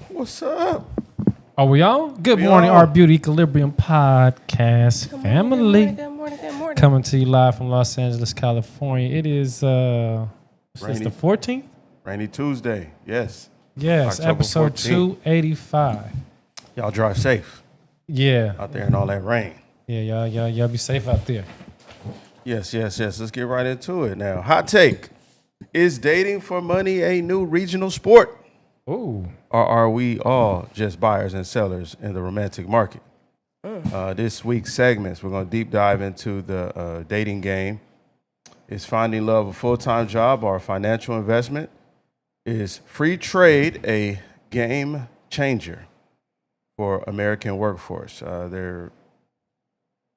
What's up? Are we on? Good morning, our Beauty Equilibrium podcast family. Good morning. Coming to you live from Los Angeles, California. It is the 14th? Rainy Tuesday, yes. Yes, October episode 14th. 285. Y'all drive safe Yeah. out there in all that rain. Yeah, y'all be safe out there. Yes. Let's get right into it now. Hot take. Is dating for money a new regional sport? Ooh. Or are we all just buyers and sellers in the romantic market? This week's segments, we're going to deep dive into the dating game. Is finding love a full-time job or a financial investment? Is free trade a game changer for American workforce? They're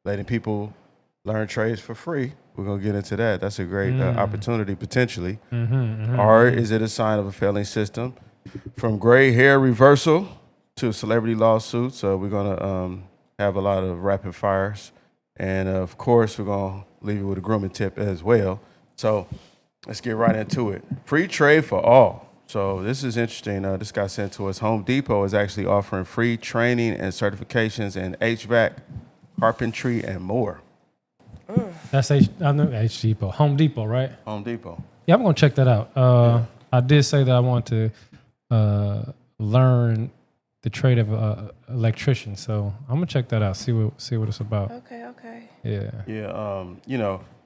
letting people learn trades for free. We're going to get into that. That's a great opportunity potentially. Or is it a sign of a failing system? From gray hair reversal to celebrity lawsuits, we're going to have a lot of rapid fires. And, of course, we're going to leave you with a grooming tip as well. So let's get right into it. Free trade for all. So this is interesting. This got sent to us. Home Depot is actually offering free training and certifications in HVAC, carpentry, and more. That's I know H Depot. Home Depot, right? Home Depot. Yeah, I'm going to check that out. I did say that I want to learn the trade of electrician, so I'm gonna check that out. See what it's about. Okay. Yeah.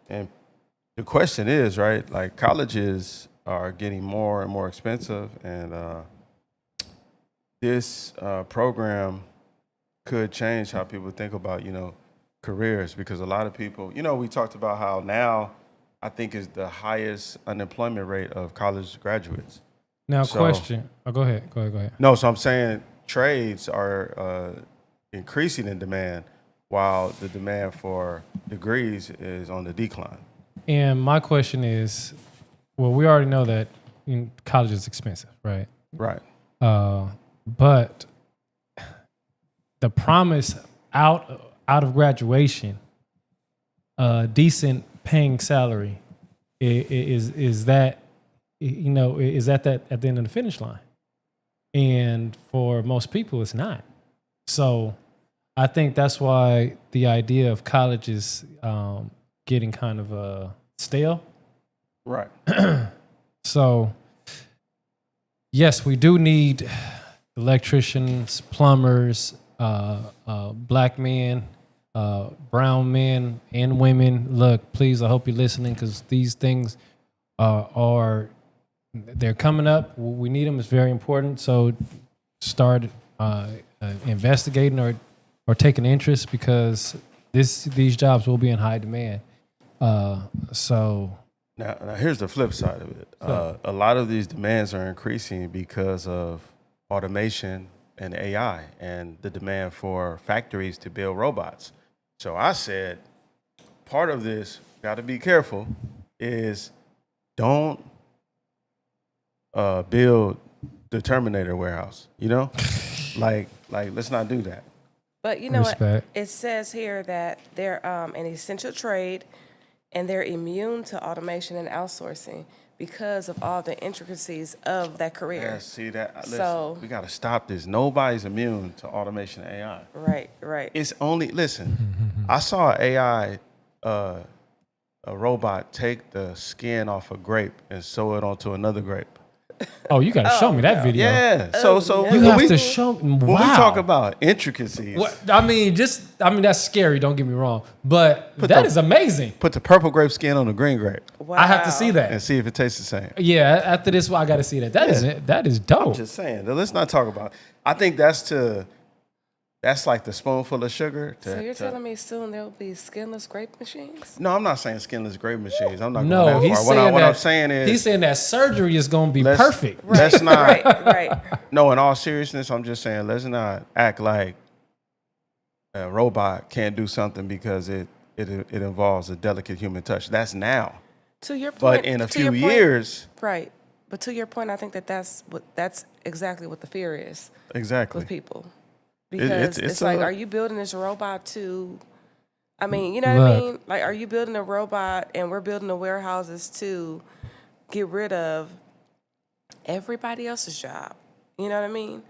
And the question is, right? Like colleges are getting more and more expensive, and this program could change how people think about careers, because a lot of people, we talked about how now I think is the highest unemployment rate of college graduates. Now, question. Oh, go ahead. No, so I'm saying trades are increasing in demand while the demand for degrees is on the decline. And my question is, well, we already know that college is expensive, right? Right. But the promise out of graduation, decent paying salary, is that. Is that at the end of the finish line? And for most people, it's not. So I think that's why the idea of college is getting kind of stale. Right. So, yes, we do need electricians, plumbers, black men, brown men, and women. Look, please, I hope you're listening, because these things they're coming up. We need them. It's very important. So start investigating or taking interest, because these jobs will be in high demand. So now here's the flip side of it. A lot of these demands are increasing because of automation and AI and the demand for factories to build robots. So I said, part of this, got to be careful, is don't build the Terminator warehouse, like let's not do that. But you know Respect. what? It says here that they're an essential trade, and they're immune to automation and outsourcing because of all the intricacies of that career. Yeah, see that? Listen, So- we got to stop this. Nobody's immune to automation and AI. Right. It's only, listen, I saw an AI, a robot take the skin off a grape and sew it onto another grape. oh, you got to show me that video. Yeah. Oh, So no. You when have we, to show me. when Wow. we talk about intricacies, I mean, that's scary. Don't get me wrong, but that is amazing. put the purple grape skin on the green grape Wow. I have to see and that. see if it tastes the same. Yeah, after this, I got to see that. That is dope. Just saying. Let's not talk about it. I think that's That's like the spoonful of sugar. So you're telling me soon there'll be skinless grape machines? No, I'm not saying skinless grape machines. I'm not No, going that he's far. saying What that I'm saying is he's saying that surgery is going to be let's- perfect. Let's not. Right. No, in all seriousness, I'm just saying let's not act like a robot can't do something because it involves a delicate human touch. That's now. To your point. But in a few years, Right. But to your point, I think that's exactly what the fear is exactly. with people. Because it's like, are you building this robot to, I mean, you know what I mean? Like, are you building a robot and we're building the warehouses to get rid of everybody else's job? You know what I mean?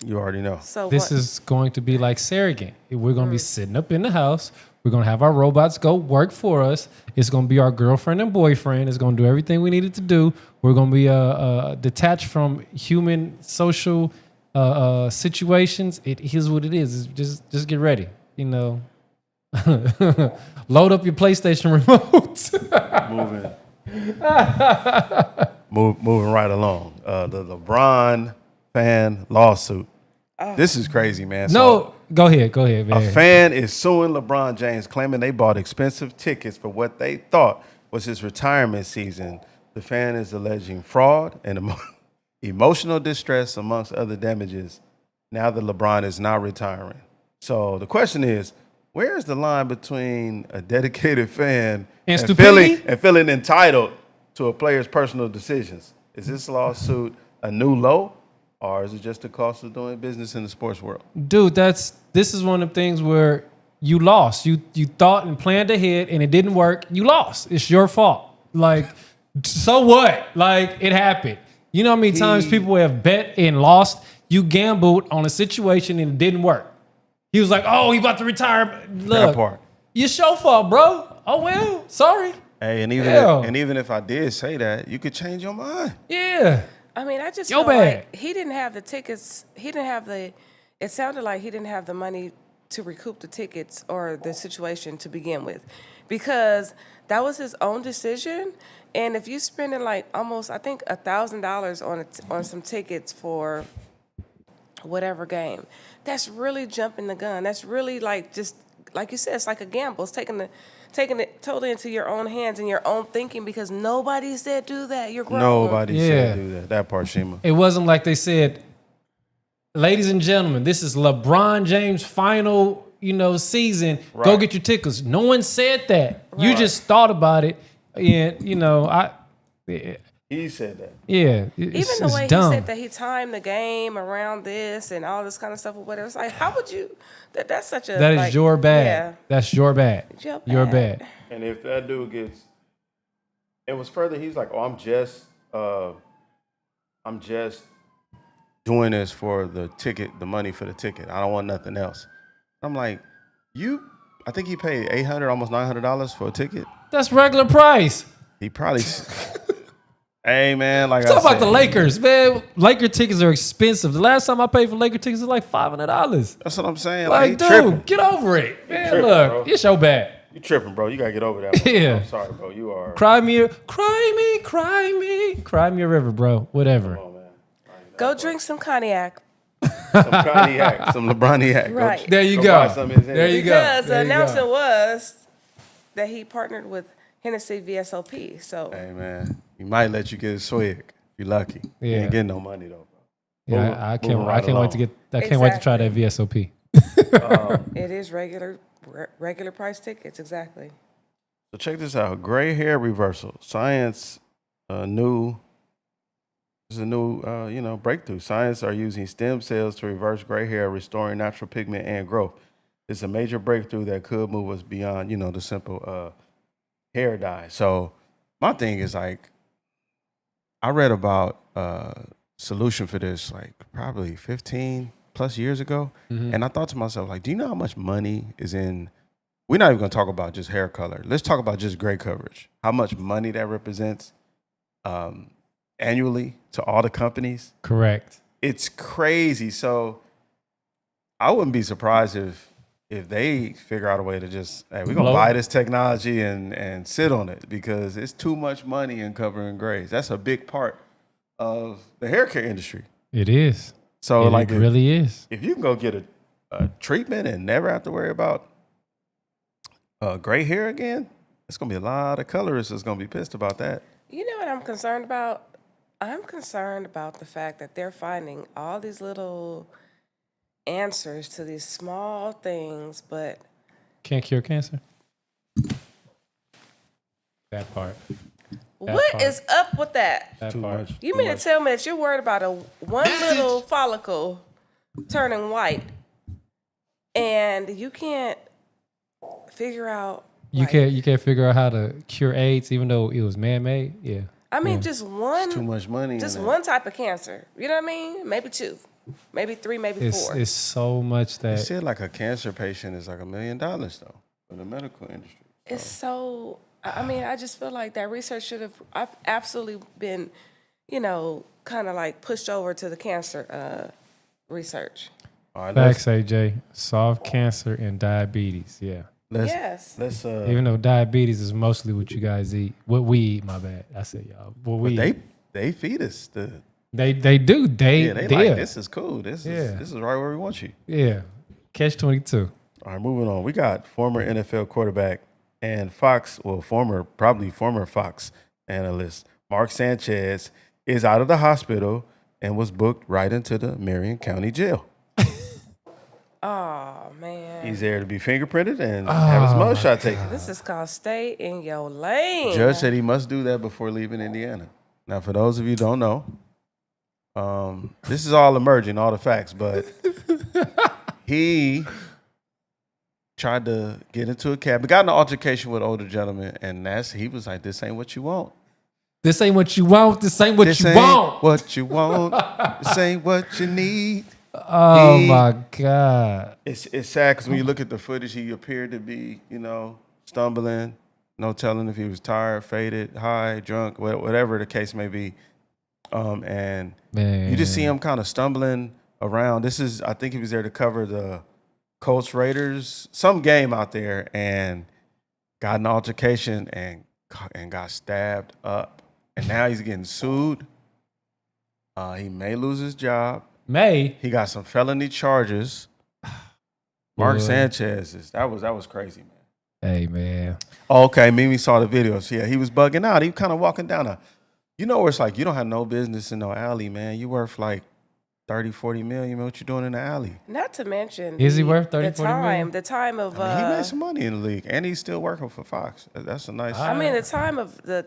You already know. So This is going to be like surrogate. We're going to be sitting up in the house. We're going to have our robots go work for us. It's going to be our girlfriend and boyfriend. It's going to do everything we needed to do. We're going to be detached from human social situations. It is what it is. Just get ready. You know, load up your PlayStation remote. Moving right along. The LeBron fan lawsuit. This is crazy, man. No, go ahead, man. A fan is suing LeBron James, claiming they bought expensive tickets for what they thought was his retirement season. The fan is alleging fraud and emotional distress, amongst other damages, now that LeBron is not retiring. So the question is, where is the line between a dedicated fan And stupidity? feeling entitled to a player's personal decisions? Is this lawsuit a new low, or is it just the cost of doing business in the sports world? Dude, this is one of the things where you lost. You thought and planned ahead and it didn't work. You lost. It's your fault. Like, so what? Like, it happened. You know how many times people have bet and lost? You gambled on a situation and it didn't work. He was like, oh, he about to retire. Look, That part. it's your fault, bro. Oh, well, sorry. Hey, and even if I did say that, you could change your mind. Yeah. I mean, I just Yo feel bad. like he didn't have the tickets. It sounded like he didn't have the money to recoup the tickets or the situation to begin with, because that was his own decision. And if you spending like almost, I think $1,000 on some tickets for whatever game, that's really jumping the gun. That's really like, just like you said, it's like a gamble. It's taking it totally into your own hands and your own thinking, because nobody said do that. You're grown. Nobody Yeah. said do that. That part, Shima. It wasn't like they said, ladies and gentlemen, this is LeBron James' final, season. Right. Go get your tickets. No one said that. You just thought about it, and He said that. yeah. Even the way dumb. he said that he timed the game around this and all this kind of stuff or whatever. It's like, how would you? That's such a. That is like, your bad. Yeah. That's your bad. Your Your bad. bad. And if that dude gets, it was further. He's like, "Oh, I'm just doing this for the ticket, the money for the ticket. I don't want nothing else." I'm like, I think he paid $800, almost $900 for a ticket. That's regular price. He probably. Hey man, like Talk I about said, the Lakers, man. Laker tickets are expensive. The last time I paid for Laker tickets was like $500. That's what I'm saying. Like, he dude, tripping. get over it, man. tripping, Look, bro. it's your bad. You tripping, bro. You gotta get over that one. Yeah. I'm sorry, bro. You are. Cry me a river, bro. Whatever. Oh, man. Go drink some cognac. Some cognac, some LeBroniac. Right. There you Go go. buy some of his There you go. Because the There you go. announcement was that he partnered with Hennessy VSOP. So Hey man, he might let you get a swig. If you're lucky. You Yeah. ain't getting no money though, bro. Yeah, I can't. Moving right I can't wait to along. get. I can't wait to try that VSOP. it is regular price tickets, exactly. So check this out: gray hair reversal. Science, new. This is a new, breakthrough. Science are using stem cells to reverse gray hair, restoring natural pigment and growth. It's a major breakthrough that could move us beyond, the simple hair dye. So my thing is like, I read about a solution for this like probably 15 plus years ago. And I thought to myself, like, do you know how much money is in, we're not even going to talk about just hair color. Let's talk about just gray coverage. How much money that represents annually to all the companies. Correct. It's crazy. So I wouldn't be surprised if they figure out a way to just, hey, we're going to buy this technology and sit on it, because it's too much money in covering grays. That's a big part of the hair care industry. It is. So It like, really is. if you can go get treatment and never have to worry about gray hair again, it's gonna be a lot of colorists that's gonna be pissed about that. You know what I'm concerned about? I'm concerned about the fact that they're finding all these little answers to these small things, but Can't cure cancer. That part. what is up with that? That Too part. much. You mean to tell me that you're worried about one little follicle turning white, and you can't figure out? You can't figure out how to cure AIDS, even though it was man-made. Yeah. I mean, just one. Too much money. Just in it. one type of cancer. You know what I mean? Maybe two, maybe three, maybe four. It's so much They that said like a cancer patient is like $1 million though for the medical industry. It's so. I mean, I just feel like that research should have absolutely been, kind of like pushed over to the cancer research. All right, facts, AJ. Solve cancer and diabetes. Yeah. Yes. Let's Even though diabetes is mostly what you guys eat, what we eat. My bad. I said y'all. What we but eat. they feed us the They do. They like this is cool. This is right where we want you. Yeah. Catch 22. All right, moving on. We got former NFL quarterback and probably former Fox analyst Mark Sanchez is out of the hospital and was booked right into the Marion County Jail. Oh man. He's there to be fingerprinted and have his mugshot taken. This is called stay in your lane. Judge said he must do that before leaving Indiana. Now, for those of you who don't know, this is all emerging, all the facts, but he tried to get into a cab. He got in an altercation with an older gentleman, and he was like, "This ain't what you want. This ain't what you want. This ain't what This you ain't want. what you want. This ain't what you need." Oh my God. It's sad because when you look at the footage, he appeared to be, stumbling. No telling if he was tired, faded, high, drunk, whatever the case may be. And Man. you just see him kind of stumbling around. I think he was there to cover the Colts Raiders, some game out there, and got an altercation and got stabbed up. And now he's getting sued. He may lose his job. He got some felony charges. Mark Boy. Sanchez that was crazy, man. Hey man. Okay, Mimi saw the videos. Yeah, he was bugging out. He kind of walking down where it's like you don't have no business in no alley, man. You worth like 30, 40 million. What you doing in the alley? Not to mention, Is he worth 30, 40 million? The time of He made some money in the league, and he's still working for Fox. That's a nice. I mean, the time of the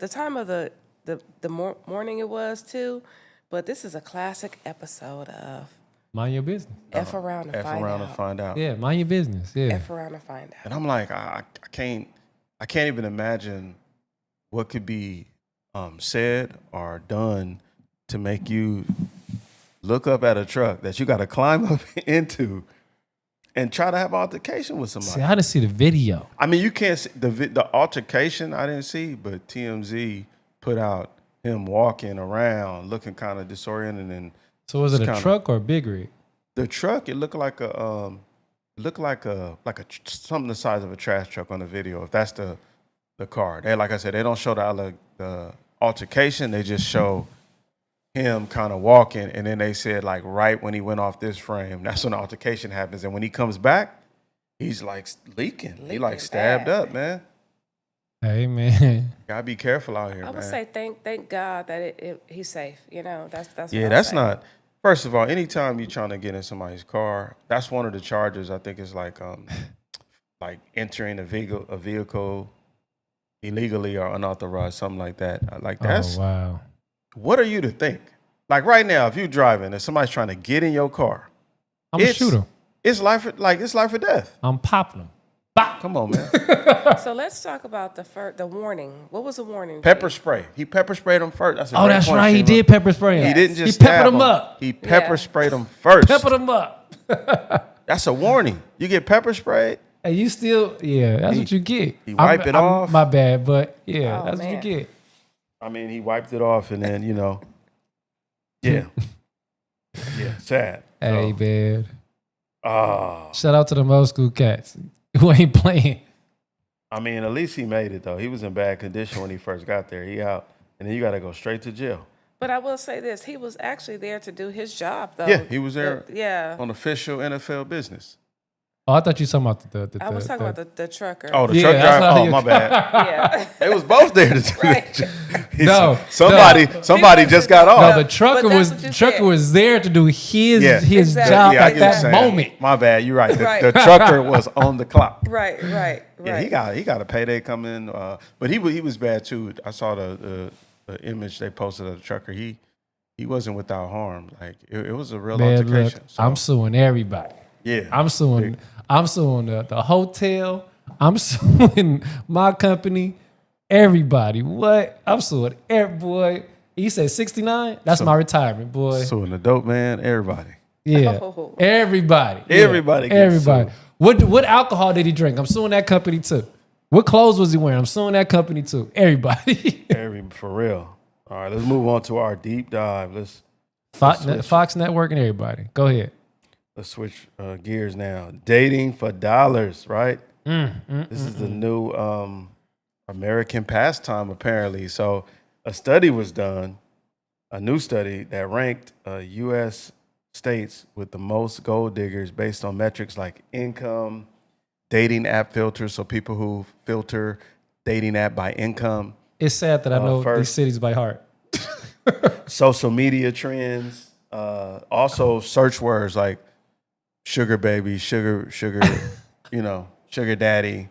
morning it was too, but this is a classic episode of Mind your business. F around and F find around out. and find out. Yeah, mind your business. Yeah. F around and find out. And I'm like, I can't even imagine what could be said or done to make you look up at a truck that you got to climb up into and try to have an altercation with somebody. See, I didn't see the video. I mean, you can't see the altercation. I didn't see, but TMZ put out him walking around, looking kind of disoriented, and So was it a kinda- truck or a big rig? the truck. It looked like something the size of a trash truck on the video. If that's the car, like I said, they don't show the altercation. They just show him kind of walking, and then they said like right when he went off this frame, that's when the altercation happens. And when he comes back, he's like leaking. He like stabbed bad. up, man. Hey man. Gotta be careful out here, I would man. say thank God that he's safe. That's Yeah, what that's I'll say. not. First of all, anytime you're trying to get in somebody's car, that's one of the charges. I think is like entering a vehicle illegally or unauthorized, something like that. Like that's Oh wow. what are you to think? Like right now, if you're driving and somebody's trying to get in your car, I'm gonna shoot him. It's life or death. I'm popping him. Come on, man. So let's talk about the warning. What was the warning? Pepper G? spray. He pepper sprayed him first. That's a Oh, great that's point, right. He Sheila. did pepper spray him. He didn't just He peppered stab him up. He pepper Yeah. sprayed him first. Peppered him up. That's a warning. You get pepper sprayed. And you still, yeah, that's what you get. he wiped it off. My bad, but yeah, Oh, that's what man. you get. I mean, he wiped it off, and then yeah, yeah, sad. Hey, man. Oh, Shout out to the old school cats who ain't playing. I mean, at least he made it though. He was in bad condition when he first got there. He out, and then you got to go straight to jail. But I will say this: he was actually there to do his job, though. Yeah, he was there Yeah. on official NFL business. Oh, I thought you were talking about I was talking about the trucker. Oh, the Yeah, truck that's driver. how Oh, you- my bad. yeah. They was both there to do Right. it. No, Somebody just got off. No, the trucker But that's what you trucker said. was there to do his Exactly. job Yeah, I at get that what you're saying. moment. My bad. You're right. Right. The trucker was on the clock. Right. Yeah, he got a payday coming. But he was bad too. I saw the image they posted of the trucker. He wasn't without harm. Like it was a real Man, look, altercation. So, I'm suing everybody. yeah. I'm suing the hotel. I'm suing my company. Everybody. What? I'm suing every boy. You said 69? That's my retirement, boy. Suing the dope man. Everybody. Yeah. Oh. Everybody. Yeah. Everybody gets Everybody. What alcohol did he drink? I'm suing that company too. What clothes was he wearing? I'm suing that company too. Everybody. For real. All right, let's move on to our deep dive. Let's Fox Network and everybody. Go ahead. switch gears now. Dating for dollars, right? This is the new American pastime, apparently. So a study was done, a new study that ranked U.S. states with the most gold diggers based on metrics like income, dating app filters, so people who filter dating app by income, It's sad that I know these first- cities by heart. social media trends, also search words like sugar baby, sugar, sugar daddy.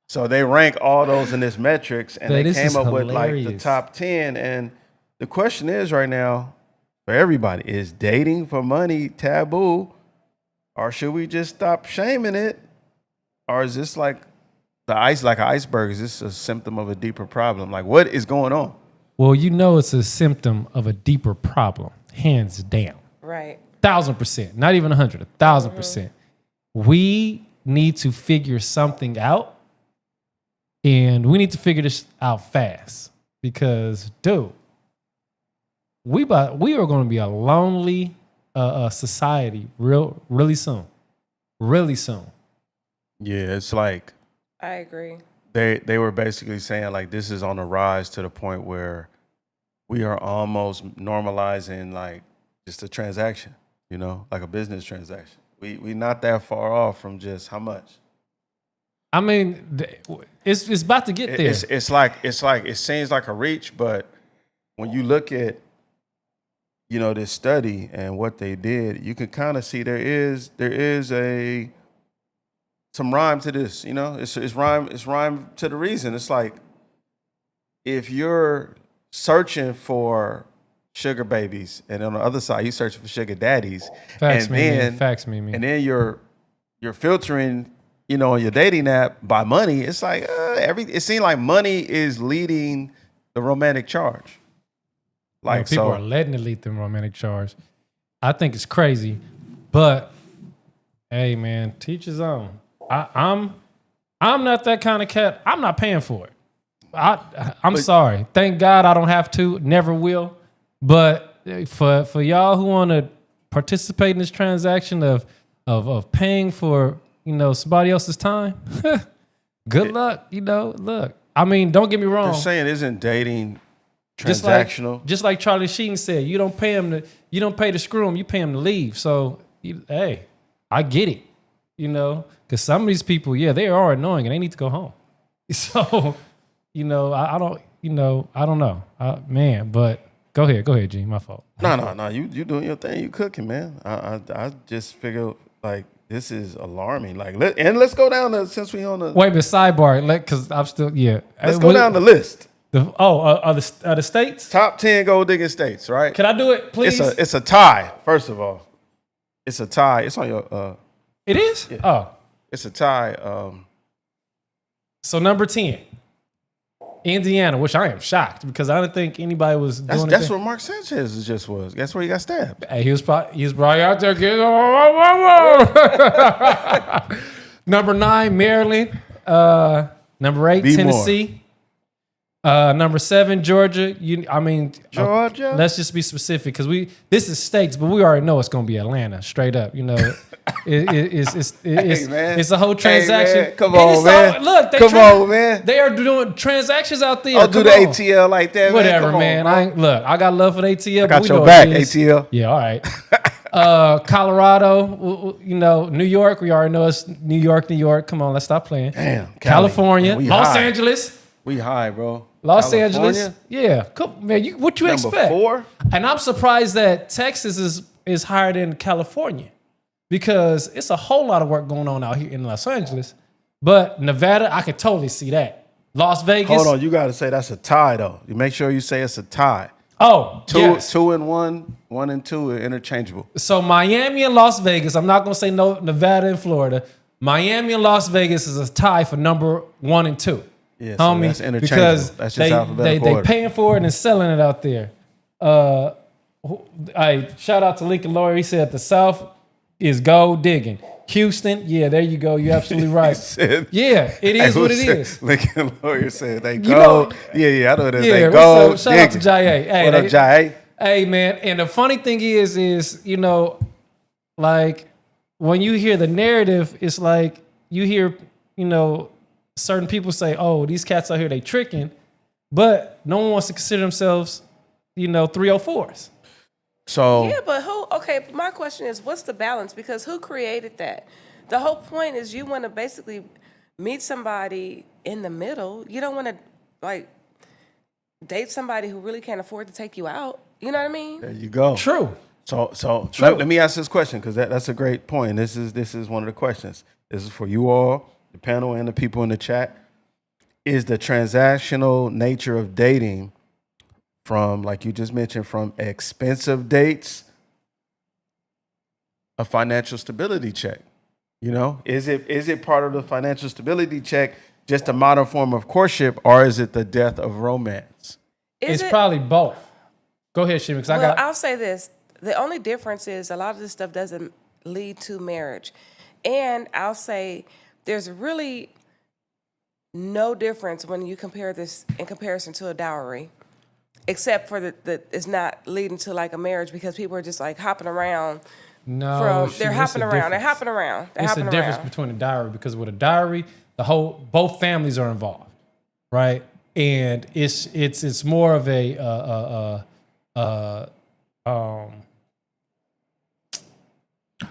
So they rank all those in this metrics, and Man, they this came is up with like the hilarious. top 10. And the question is right now for everybody, is dating for money taboo, or should we just stop shaming it? Or is this like an iceberg? Is this a symptom of a deeper problem? Like, what is going on? Well, you know it's a symptom of a deeper problem, hands down. Right. 1,000%, not even 100, 1,000%. We need to figure something out, and we need to figure this out fast because, dude, we are going to be a lonely society really soon. Really soon. Yeah, it's like I agree. they were basically saying like this is on the rise to the point where we are almost normalizing like just a transaction, like a business transaction. We not that far off from just how much. I mean, it's about to get there. It's like it seems like a reach, but when you look at this study and what they did, you can kind of see there is some rhyme to this. It's rhyme to the reason. It's like if you're searching for sugar babies, and on the other side you're searching for sugar daddies, Facts, and me, then man. Facts, me, man. and then you're filtering, on your dating app by money. It's like it seems like money is leading the romantic charge. Like people so, are letting it lead them romantic charge. I think it's crazy, but hey, man, teach his own. I'm not that kind of cat. I'm not paying for it. I'm sorry. Thank God I don't have to. Never will. But for y'all who want to participate in this transaction of paying for somebody else's time, good luck. Look. I mean, don't get me wrong. they're saying isn't dating Just transactional? just like Charlie Sheen said, you don't pay to screw him, you pay him to leave. So, hey, I get it, because some of these people, they are annoying and they need to go home. So, I don't know, man. But go ahead, G. My fault. No. You doing your thing. You cooking, man. I just figure like this is alarming. Like let's go down to since we on the Wait a minute, sidebar, because I'm still let's go down the list. Are the states? Top 10 gold digging states, right? Can I do it, please? It's a tie. First of all, it's a tie. It's on your. It is. Yeah. Oh, It's a tie. so number 10, Indiana, which I am shocked because I didn't think anybody was doing That's anything. where Mark Sanchez just was. That's where he got stabbed. Hey, he was probably out there getting whoa. Number 9, Maryland. Number 8, Be more. Tennessee. Number 7, Georgia. Georgia? Let's just be specific because this is states, but we already know it's going to be Atlanta, straight up. It's a whole transaction. Hey, man. Come And on, it's man. Look, Come on, man. They are doing transactions out there. Oh, do Come the on. ATL like that, Whatever, man. man. I got love for the ATL. I but got we your know back, what it is. ATL. Yeah, all right. Colorado, New York. We already know it's New York. Come on, let's stop playing. Damn, Cali. California, Man, we Los high. Angeles. We high, bro. Los California? Angeles. Yeah. Cool. Man, what you Number expect? 4? And I'm surprised that Texas is higher than California because it's a whole lot of work going on out here in Los Angeles. But Nevada, I could totally see that. Las Vegas. Hold on, you got to say that's a tie, though. You make sure you say it's a tie. Oh, yes. 2 and 1, 1 and 2 are interchangeable. So Miami and Las Vegas, I'm not going to say no Nevada and Florida. Miami and Las Vegas is a tie for number 1 and 2. Yeah, so homie, that's interchangeable. because That's just alphabetical they order. paying for it and selling it out there. I shout out to Lincoln Lawyer. He said the South is gold digging. Houston, yeah, there you go. You're absolutely right. Yeah, it is what it is. Lincoln Lawyer said they know- go. Yeah, I know what it is. Yeah, They what's go. up? Shout out to Jai. Hey, What up, Jai? Hey, man. And the funny thing is like when you hear the narrative, it's like you hear, certain people say, oh, these cats out here, they tricking, but no one wants to consider themselves, 304s. So Yeah, but who? Okay, my question is, what's the balance? Because who created that? The whole point is you want to basically meet somebody in the middle. You don't want to like date somebody who really can't afford to take you out. You know what I mean? there you go. True. So True. let me ask this question because that's a great point. This is one of the questions. This is for you all, the panel, and the people in the chat. Is the transactional nature of dating from, like you just mentioned, from expensive dates, a financial stability check? Is it part of the financial stability check, just a modern form of courtship, or is it the death of romance? It's probably both. Go ahead, Shimmy, because I'll say this. The only difference is a lot of this stuff doesn't lead to marriage. And I'll say there's really no difference when you compare this in comparison to a dowry, except for the it's not leading to like a marriage because people are just like hopping around. They're hopping around. It's a difference between a dowry because with a dowry, both families are involved, right? And it's more of a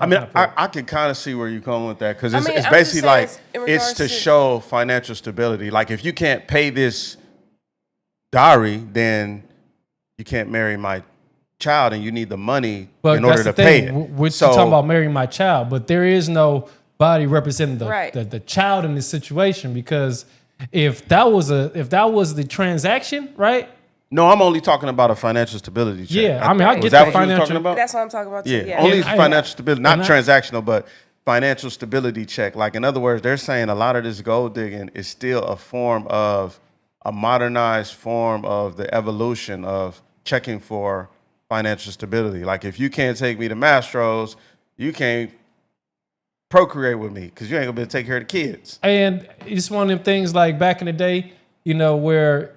I can kind of see where you're going with that because it's I'm just basically saying like in it's regards to to- show financial stability. Like if you can't pay this dowry, then you can't marry my child, and you need the money in order to pay it. We're talking about marrying my child, but there is no body representing Right. the child in this situation because if that was the transaction, right? No, I'm only talking about a financial stability check. Yeah, I mean, I Was get that the what you was financial- talking about? That's what I'm talking about too. Yeah, Yeah. only And- financial stability, not and I- transactional, but financial stability check. Like in other words, they're saying a lot of this gold digging is still a modernized form of the evolution of checking for financial stability. Like if you can't take me to Mastro's, you can't procreate with me because you ain't gonna be able to take care of the kids. And it's one of them things like back in the day, where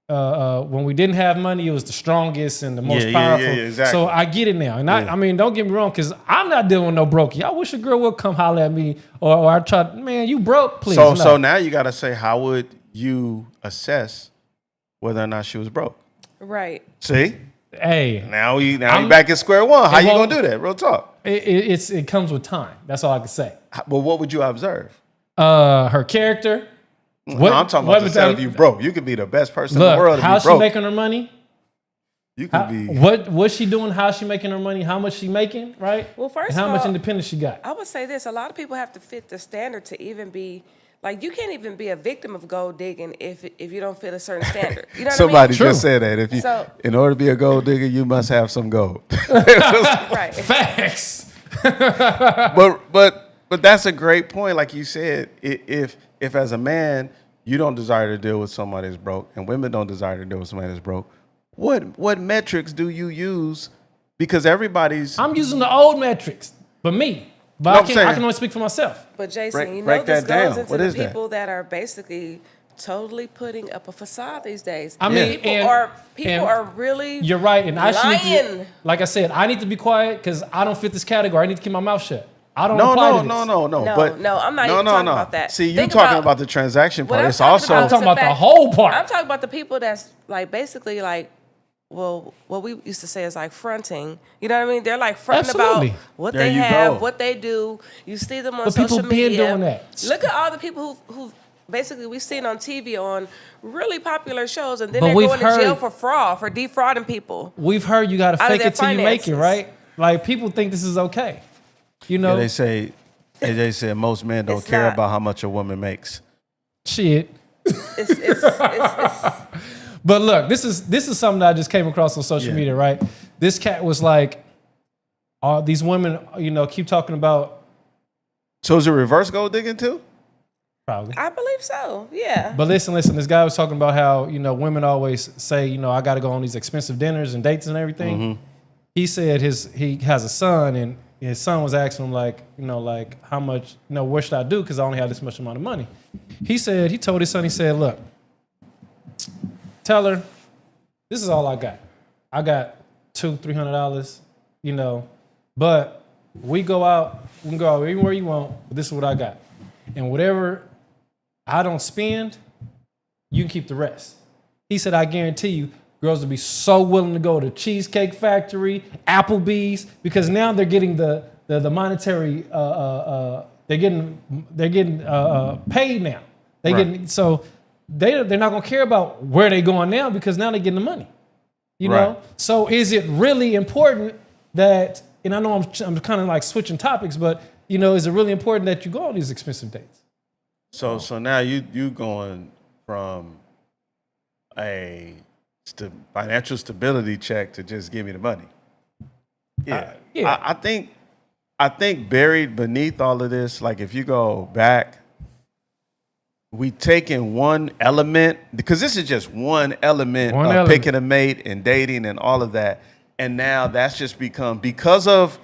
when we didn't have money, it was the strongest and the most powerful. Yeah, exactly. So I get it now. And I mean, don't get me wrong, because I'm not dealing with no brokey. I wish a girl would come holler at me or I try, man, you broke, please. So No. now you gotta say, how would you assess whether or not she was broke? Right. See? Hey, Now you back at square one. How you gonna do that? Real talk. it comes with time. That's all I can say. Well, what would you observe? Her character. No, I'm talking about yourself if you broke. You could be the best person in the world if how you she broke. making her money? You could be. What's she doing? How's she making her money? How much she making? Right. Well, first and how of much all, independence she got? I would say this: a lot of people have to fit the standard to even be like. You can't even be a victim of gold digging if you don't fit a certain standard. You know what Somebody I mean? True. just said that. If you, in order to be a gold digger, you must have some gold. Right. Facts. But that's a great point. Like you said, if as a man you don't desire to deal with somebody that's broke, and women don't desire to deal with somebody that's broke, what metrics do you use? Because everybody's I'm using the old metrics, but me. But No, I I'm saying- can only speak for myself. But Jason, Break- you know break this that goes down. into What the is that? people that are basically totally putting up a facade these days. I mean, people and- are really. You're right, and I should. lying. Like I said, I need to be quiet because I don't fit this category. I need to keep my mouth shut. I don't no, apply to no, this. no, no, no. No, But no, I'm not even talking about that. See, you Think talking about- about the transaction What part. I'm It's talking also I'm about talking is about the fact- whole part. I'm talking about the people that's like basically like well, what we used to say is like fronting. You know what I mean? They're like fronting Absolutely. about what There they you have, go. what they do. You see them on But people social been media. doing that. Look at all the people who basically we've seen on TV on really popular shows, and then But they're we've going to jail heard- for defrauding people. We've heard you got to Out of fake their it till you make it, finances. right? Like people think this is okay. You know, Yeah, they say most men don't It's care not. about how much a woman makes. shit. It's But look, this is something that I just came across on social Yeah. media, right? This cat was like, these women, keep talking about So is it reverse gold digging too? probably. I believe so. Yeah. But listen, this guy was talking about how, women always say, I got to go on these expensive dinners and dates and everything. He said he has a son, and his son was asking him like how much, what should I do? Because I only have this much amount of money. He told his son, he said, look, tell her, this is all I got. I got $200-$300, but we can go out anywhere you want, but this is what I got. And whatever I don't spend, you can keep the rest. He said, I guarantee you, girls will be so willing to go to Cheesecake Factory, Applebee's, because now they're getting the monetary, they're getting paid now. So they're not gonna care about where they're going now because now they're getting the money. You know? Right. So is it really important that, and I know I'm kind of like switching topics, but is it really important that you go on these expensive dates? So now you going from a financial stability check to just give me the money. Yeah. Yeah. I think buried beneath all of this, like if you go back, we taken one element, because this is just one element of picking a mate and dating and all of that. And now that's just become, because of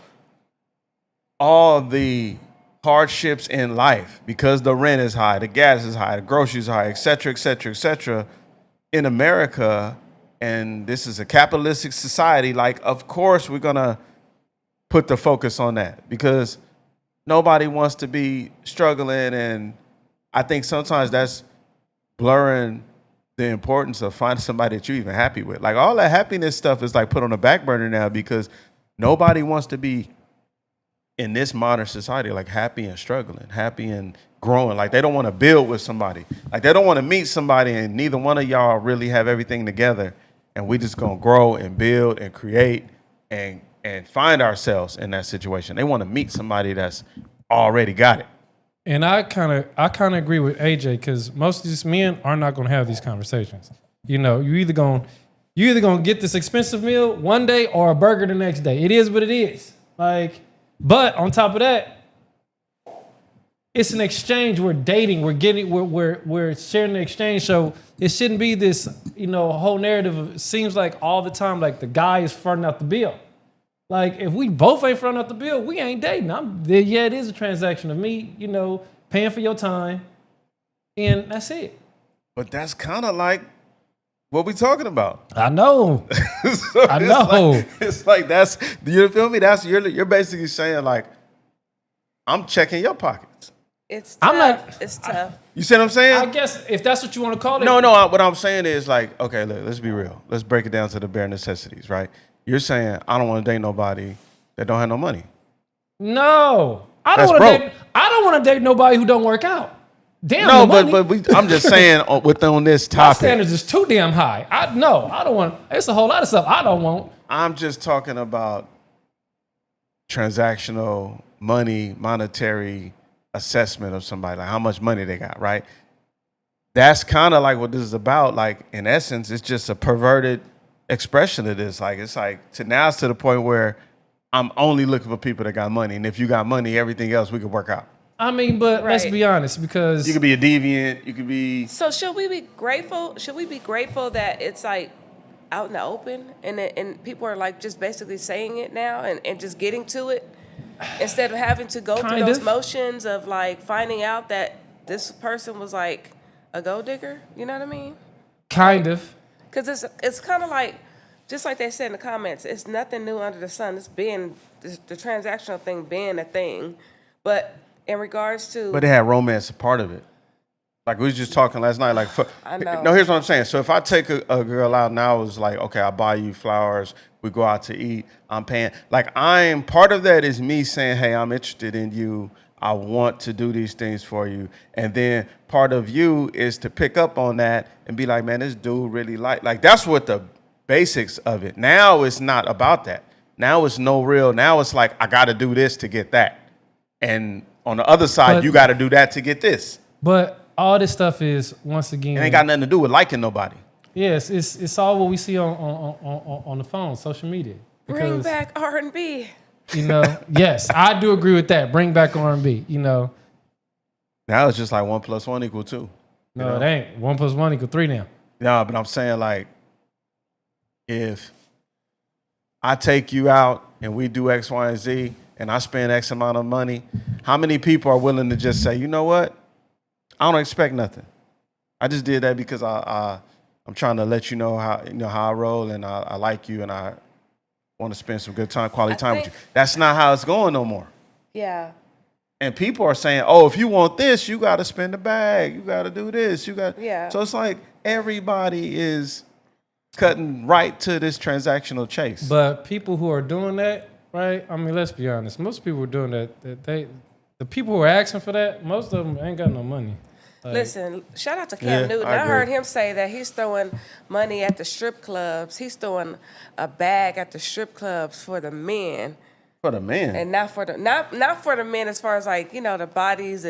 all the hardships in life, because the rent is high, the gas is high, the groceries are high, et cetera, et cetera, et cetera, in America, and this is a capitalistic society, like, of course we're going to put the focus on that because nobody wants to be struggling. And I think sometimes that's blurring the importance of finding somebody that you're even happy with. Like all that happiness stuff is like put on the back burner now because nobody wants to be in this modern society like happy and struggling, happy and growing. Like they don't want to build with somebody. Like they don't want to meet somebody and neither one of y'all really have everything together. And we just gonna grow and build and create and find ourselves in that situation. They want to meet somebody that's already got it. And I kind of agree with AJ because most of these men are not going to have these conversations. You either going to get this expensive meal one day or a burger the next day. It is what it is. Like, but on top of that, it's an exchange. We're dating. We're sharing the exchange. So it shouldn't be this whole narrative. It seems like all the time like the guy is fronting out the bill. Like, if we both ain't fronting out the bill, we ain't dating. It is a transaction of me, paying for your time, and that's it. But that's kind of like what we talking about. I know. So I know. It's like that's, you feel me? That's you're basically saying like, I'm checking your pockets. It's tough. I'm not- It's tough. You see what I'm saying? I guess if that's what you want to call it. No. What I'm saying is like, okay, look, let's be real. Let's break it down to the bare necessities, right? You're saying I don't want to date nobody that don't have no money. No. I That's don't want to broke. date. I don't want to date nobody who don't work out. Damn. No, the money. but I'm just saying on this My topic. standards is too damn high. I don't want. It's a whole lot of stuff I don't want. I'm just talking about transactional money, monetary assessment of somebody, like how much money they got, right? That's kind of like what this is about. Like in essence, it's just a perverted expression of this. Like it's to the point where I'm only looking for people that got money, and if you got money, everything else we could work out. I mean, but let's Right. be honest, because You could be a deviant. You could be. So should we be grateful? Should we be grateful that it's like out in the open and people are like just basically saying it now and just getting to it instead of having to go through Kind those of. motions of like finding out that this person was like a gold digger? You know what I mean? kind of. Because it's kind of like, just like they said in the comments, it's nothing new under the sun. It's been, the transactional thing being a thing. But in regards to... But they had romance a part of it. Like we was just talking last night. Like, I know. no, here's what I'm saying. So if I take a girl out now, it's like, okay, I buy you flowers. We go out to eat. I'm paying. Like part of that is me saying, hey, I'm interested in you. I want to do these things for you. And then part of you is to pick up on that and be like, man, this dude really like that's what the basics of it. Now it's not about that. Now it's no real. Now it's like, I got to do this to get that. And on the other side, you got to do that to get this. But all this stuff is, once again, it ain't got nothing to do with liking nobody. Yes, it's all what we see on the phone, social media. Bring back R&B. You know, yes, I do agree with that. Bring back R&B. You know, now it's just like 1 + 1 = 2. No, it ain't. 1 + 1 = 3 now. No, but I'm saying like, if I take you out and we do X, Y, and Z, and I spend X amount of money, how many people are willing to just say, you know what? I don't expect nothing. I just did that because I'm trying to let you know how I roll, and I like you, and I want to spend some good time, quality time with you. That's not how it's going no more. Yeah. And people are saying, oh, if you want this, you got to spend the bag. You got to do this. Yeah. So it's like everybody is cutting right to this transactional chase. But people who are doing that, right? I mean, let's be honest. Most people are doing that. The people who are asking for that, most of them ain't got no money. Like, listen, shout out to Cam Newton. I heard him say that he's throwing money at the strip clubs. He's throwing a bag at the strip clubs for the men. For the men, and not for the not for the men as far as like the bodies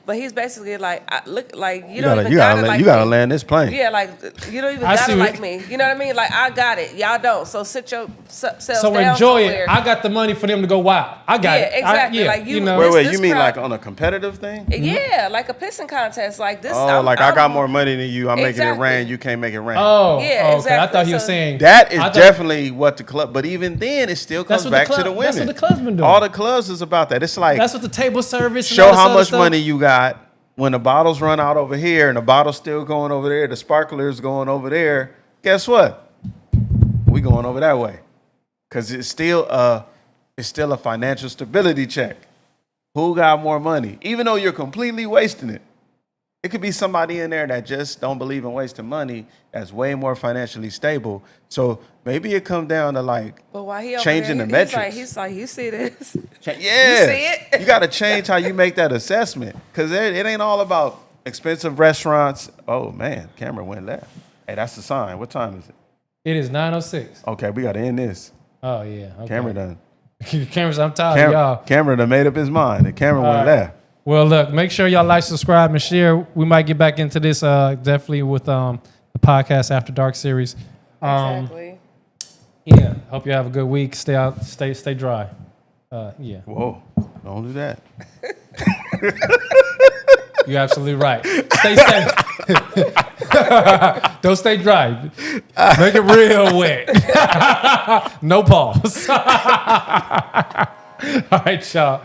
but he's basically like look like you gotta land this plane. Yeah, like you don't even gotta like me. You know what I mean? Like I got it, y'all don't. So sit your selves down. So enjoy somewhere. it. I got the money for them to go wild. I got it. Exactly. Like you know. Wait, you mean like on a competitive thing? Yeah, like a pissing contest like this. Oh, I got more money than you. I'm making it rain. You can't make it rain. Oh, yeah, exactly. Okay. I thought he was saying that is definitely what the club. But even then, it still comes back to the women. That's what the club's been doing. All the clubs is about that. It's like that's what the table service. Show how much money you got when the bottles run out over here and the bottle's still going over there. The sparkler's going over there. Guess what? We going over that way because it's still a financial stability check. Who got more money? Even though you're completely wasting it, it could be somebody in there that just don't believe in wasting money. That's way more financially stable. So maybe it comes down to like changing the metrics. He's like, you see this? Yeah, you see it? You got to change how you make that assessment because it ain't all about expensive restaurants. Oh man, camera went left. Hey, that's the sign. What time is it? It is 9:06. Okay, we got to end this. Oh yeah, okay. Camera done. Cameras, I'm tired of y'all. Camera done made up his mind. The camera went left. Well, look, make sure y'all like, subscribe, and share. We might get back into this definitely with the podcast After Dark series. Exactly. Yeah. Hope you have a good week. Stay out. Stay dry. Yeah. Whoa! Don't do that. You're absolutely right. Stay safe. Don't stay dry. Make it real wet. No pause. All right, y'all.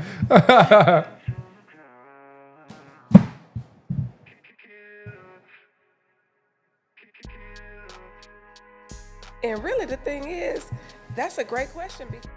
And really, the thing is, that's a great question because